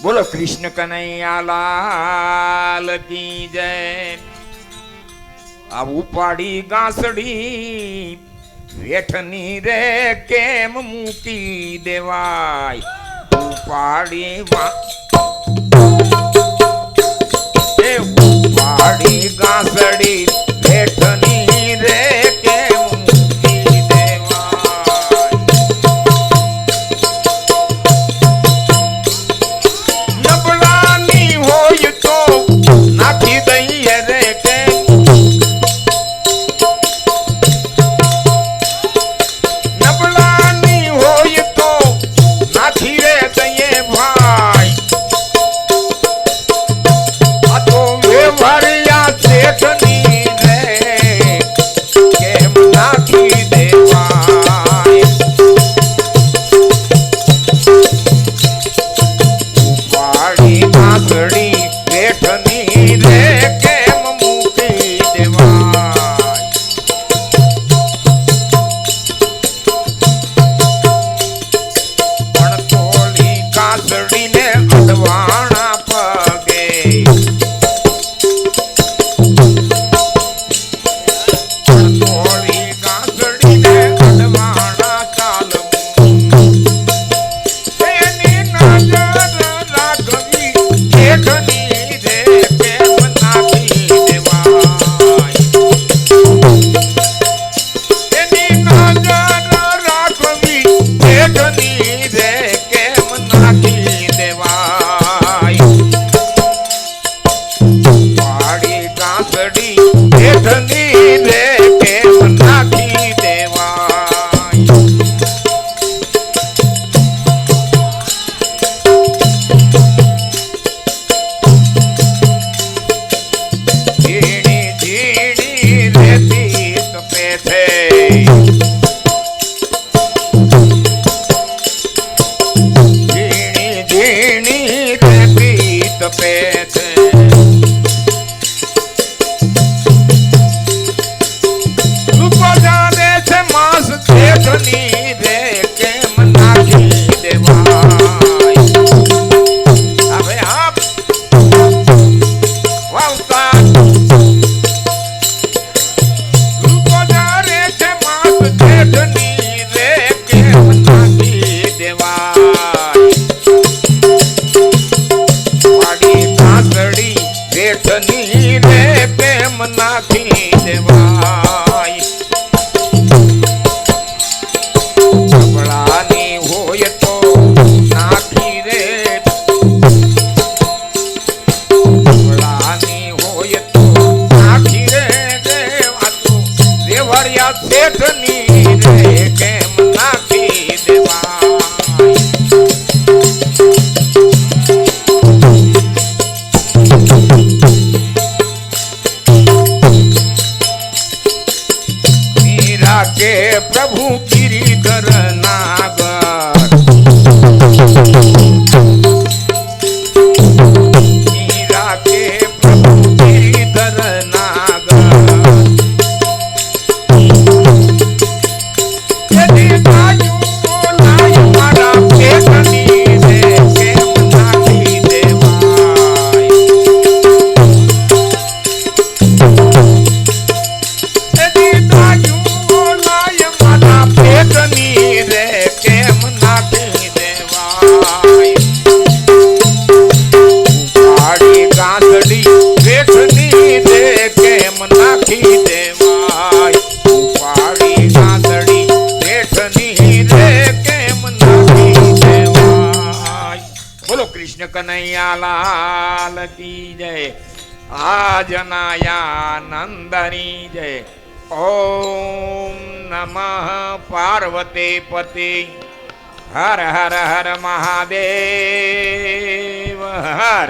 બોલો કૃષ્ણ કનૈયા લાલ કી જય। આ ઉપાડી ગાંસડી વેઠની રે કેમ મૂકી દેવાય, ઉપાડી ઉપાડી ગાંસડી વેઠની રે કેમ મૂકી દેવાય, નબળાની હોય તો નાખી દઈએ રે के प्रभु गिरिधर नागर, मीरा के प्रभु गिरिधर नागर, यदि बाजू नाय मारा पेटनी रे केम नाखी देवाय, यदि बाजू रे केम नाखी देवाय, उपाड़ी गांसड़ी वेठनी रे केम नाखी देवाय, उपाड़ी गांसड़ी वेठनी रे केम नाखी देवाय। बोलो कृष्ण कन्हैया लाल की जय। आजनाया नंदनी जय। ओम नमः पार्वती पति। हर हर हर महादेव हर।